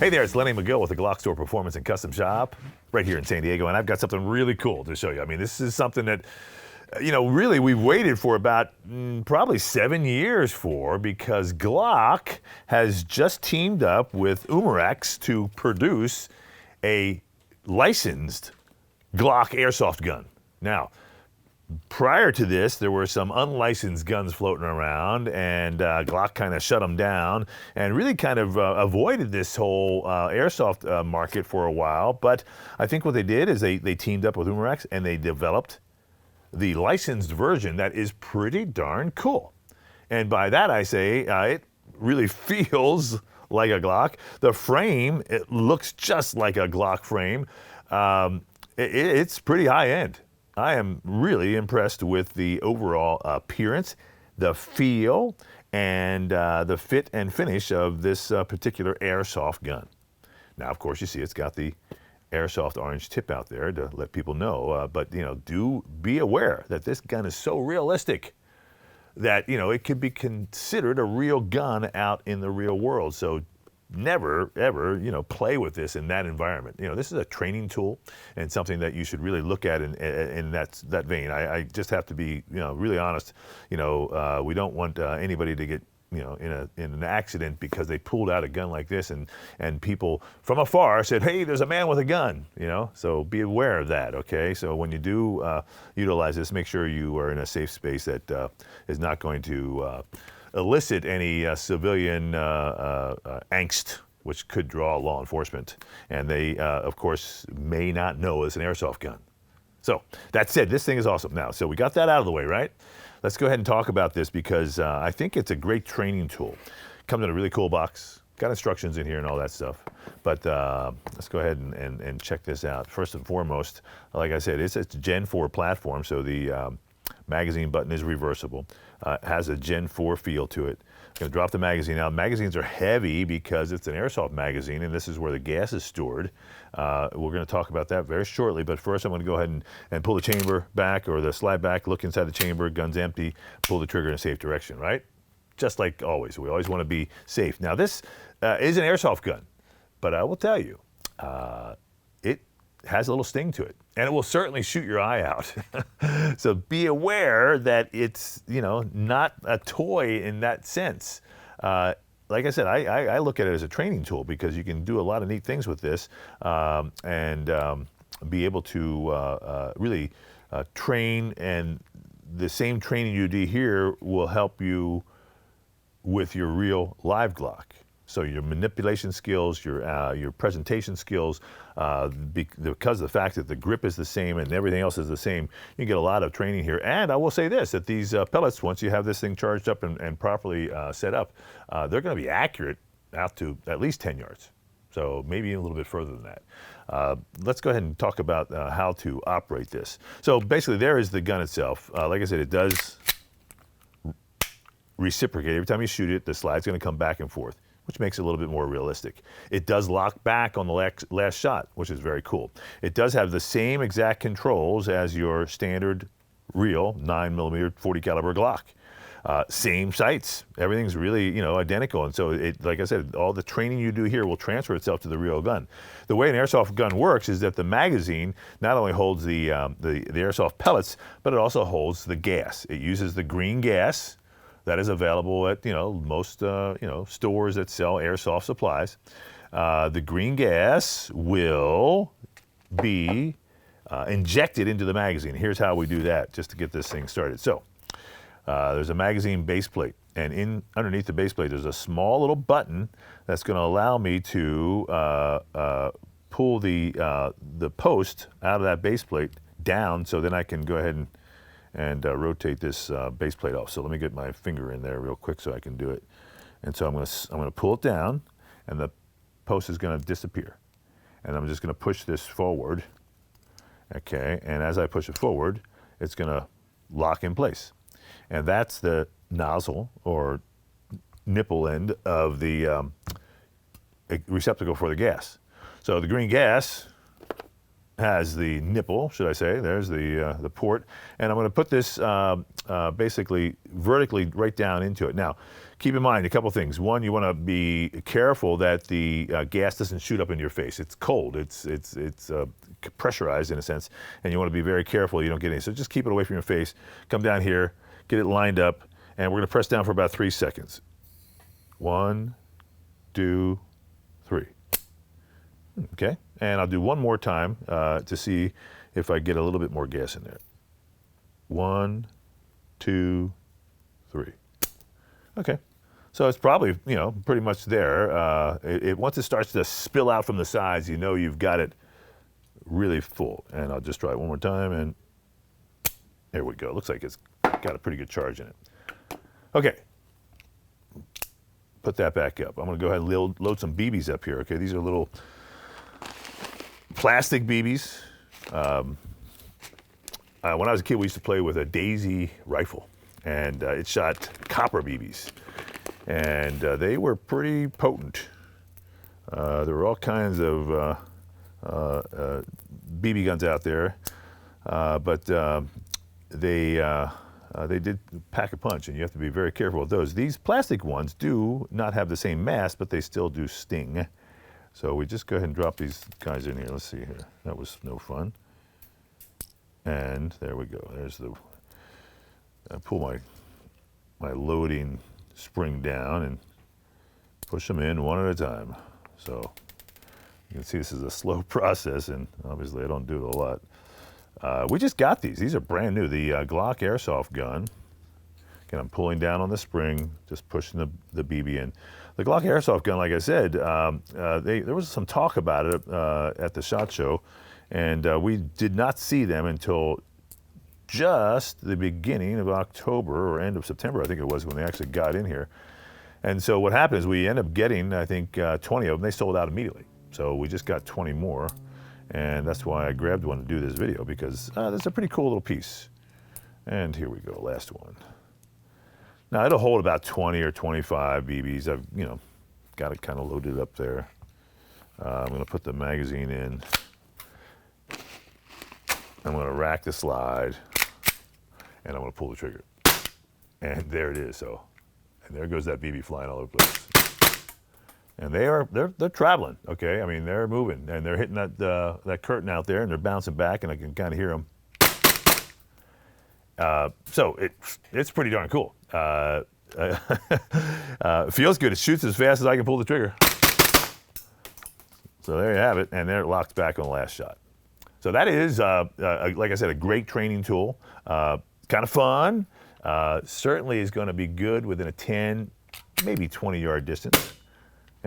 Hey there, it's Lenny Magill with the Glockstore Performance and Custom Shop right here in San Diego, and I've got something really cool to show you. I mean, this is something that, really we've waited for about probably 7 years for, because Glock has just teamed up with Umarex to produce a licensed Glock Airsoft gun. Now, prior to this, there were some unlicensed guns floating around, and Glock kind of shut them down and really kind of avoided this whole airsoft market for a while. But I think what they did is they teamed up with Umarex and they developed the licensed version that is pretty darn cool. And by that I say it really feels like a Glock. The frame, it looks just like a Glock frame. It's pretty high end. I am really impressed with the overall appearance, the feel, and the fit and finish of this particular airsoft gun. Now, of course, you see it's got the airsoft orange tip out there to let people know, but do be aware that this gun is so realistic that it could be considered a real gun out in the real world. So never ever play with this in that environment. This is a training tool and something that you should really look at in that vein. I just have to be really honest. We don't want anybody to get in an accident because they pulled out a gun like this and people from afar said, hey, there's a man with a gun. So be aware of that. Okay, so when you do utilize this, make sure you are in a safe space that is not going to elicit any civilian angst, which could draw law enforcement. And they, of course, may not know it's an airsoft gun. So that said, this thing is awesome. Now, so we got that out of the way, right? Let's go ahead and talk about this because I think it's a great training tool. Comes in a really cool box. Got instructions in here and all that stuff. But let's go ahead and check this out. First and foremost, like I said, it's a Gen 4 platform, so the magazine button is reversible. Has a Gen 4 feel to it. I'm going to drop the magazine out. Magazines are heavy because it's an airsoft magazine, and this is where the gas is stored. We're going to talk about that very shortly, but first I'm going to go ahead and pull the chamber back, or the slide back, look inside the chamber, gun's empty, pull the trigger in a safe direction, right? Just like always. We always want to be safe. Now this is an airsoft gun, but I will tell you, it has a little sting to it, and it will certainly shoot your eye out. So be aware that it's not a toy in that sense. Like I said, I look at it as a training tool because you can do a lot of neat things with this and be able to really train, and the same training you do here will help you with your real live Glock. So your manipulation skills, your presentation skills, because of the fact that the grip is the same and everything else is the same, you get a lot of training here. And I will say this, that these pellets, once you have this thing charged up and properly set up, they're going to be accurate out to at least 10 yards. So maybe a little bit further than that. Let's go ahead and talk about how to operate this. So basically there is the gun itself. Like I said, it does reciprocate. Every time you shoot it, the slide's going to come back and forth, which makes it a little bit more realistic. It does lock back on the last shot, which is very cool. It does have the same exact controls as your standard real 9mm 40 caliber Glock. Same sights, everything's really identical, and so like I said, all the training you do here will transfer itself to the real gun. The way an airsoft gun works is that the magazine not only holds the airsoft pellets, but it also holds the gas. It uses the green gas that is available at most stores that sell airsoft supplies. The green gas will be injected into the magazine. Here's how we do that, just to get this thing started. So there's a magazine base plate, and underneath the base plate there's a small little button that's going to allow me to pull the post out of that base plate down, so then I can go ahead and rotate this base plate off. So let me get my finger in there real quick so I can do it. And so I'm going to pull it down, and the post is going to disappear. And I'm just going to push this forward. Okay, and as I push it forward, it's going to lock in place. And that's the nozzle or nipple end of the receptacle for the gas. So the green gas has the nipple, should I say. There's the port. And I'm going to put this basically vertically right down into it. Now, keep in mind a couple things. One, you want to be careful that the gas doesn't shoot up in your face. It's cold. It's pressurized in a sense, and you want to be very careful you don't get any. So just keep it away from your face. Come down here, get it lined up, and we're going to press down for about 3 seconds. 1, 2, 3. Okay, and I'll do one more time to see if I get a little bit more gas in there. 1, 2, 3. Okay, so it's probably, you know, pretty much there. Once it starts to spill out from the sides, you know you've got it really full. And I'll just try it one more time, and there we go. Looks like it's got a pretty good charge in it. Okay, put that back up. I'm gonna go ahead and load some BBs up here. Okay, these are little plastic BBs. When I was a kid, we used to play with a Daisy rifle, and it shot copper BBs, and they were pretty potent. There were all kinds of BB guns out there, but they did pack a punch, and you have to be very careful with those. These plastic ones do not have the same mass, but they still do sting. So we just go ahead and drop these guys in here. Let's see here. That was no fun. And there we go. There's the, I pull my loading spring down and push them in one at a time. So you can see this is a slow process, and obviously I don't do it a lot. We just got these. These are brand new. The Glock Airsoft Gun. Again, I'm pulling down on the spring, just pushing the BB in. The Glock Airsoft Gun, like I said, there was some talk about it at the SHOT Show, and we did not see them until just the beginning of October or end of September, I think it was, when they actually got in here. And so what happened is we ended up getting, I think, 20 of them. They sold out immediately. So we just got 20 more, and that's why I grabbed one to do this video, because that's a pretty cool little piece. And here we go, last one. Now it'll hold about 20 or 25 BBs. I've, you know, got it kind of loaded up there. I'm going to put the magazine in. I'm going to rack the slide, and I'm going to pull the trigger. And there it is. So, and there goes that BB flying all over the place. And they're traveling. Okay, I mean they're moving, and they're hitting that curtain out there, and they're bouncing back, and I can kind of hear them. So it's pretty darn cool. Feels good. It shoots as fast as I can pull the trigger. So there you have it, and there it locks back on the last shot. So that is, like I said, a great training tool. Kind of fun. Certainly is going to be good within a 10, maybe 20-yard distance.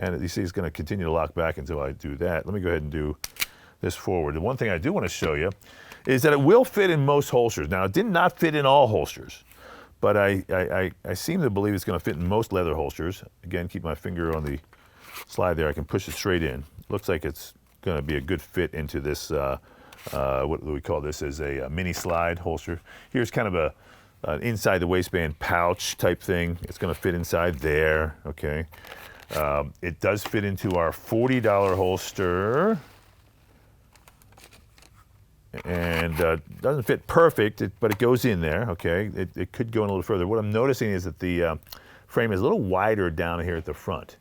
And you see it's going to continue to lock back until I do that. Let me go ahead and do this forward. The one thing I do want to show you is that it will fit in most holsters. Now, it did not fit in all holsters, but I seem to believe it's going to fit in most leather holsters. Again, keep my finger on the slide there. I can push it straight in. Looks like it's going to be a good fit into this, what do we call this, as a mini slide holster. Here's kind of an inside the waistband pouch type thing. It's going to fit inside there, okay. It does fit into our $40 holster. And doesn't fit perfect, but it goes in there, okay? It could go in a little further. What I'm noticing is that the frame is a little wider down here at the front.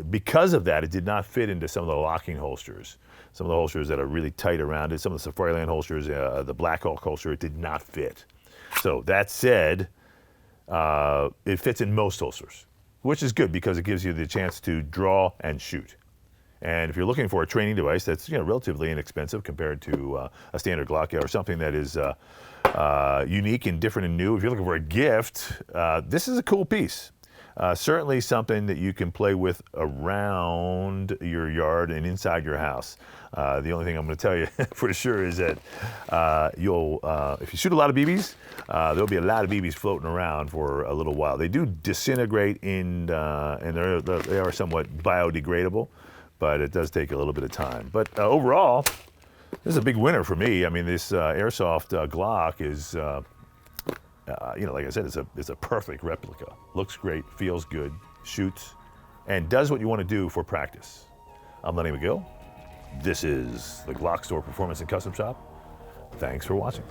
Because of that, it did not fit into some of the locking holsters. Some of the holsters that are really tight around it, some of the Safariland holsters, the Black Hawk holster, it did not fit. So that said, it fits in most holsters, which is good because it gives you the chance to draw and shoot. And if you're looking for a training device that's, you know, relatively inexpensive compared to a standard Glock or something that is unique and different and new, if you're looking for a gift, this is a cool piece. Certainly something that you can play with around your yard and inside your house. The only thing I'm going to tell you for sure is that if you shoot a lot of BBs, there'll be a lot of BBs floating around for a little while. They do disintegrate and they are somewhat biodegradable, but it does take a little bit of time. But overall, this is a big winner for me. I mean, this Airsoft Glock is, you know, like I said, it's a perfect replica. Looks great, feels good, shoots, and does what you want to do for practice. I'm Lenny Magill. This is the Glockstore Performance and Custom Shop. Thanks for watching.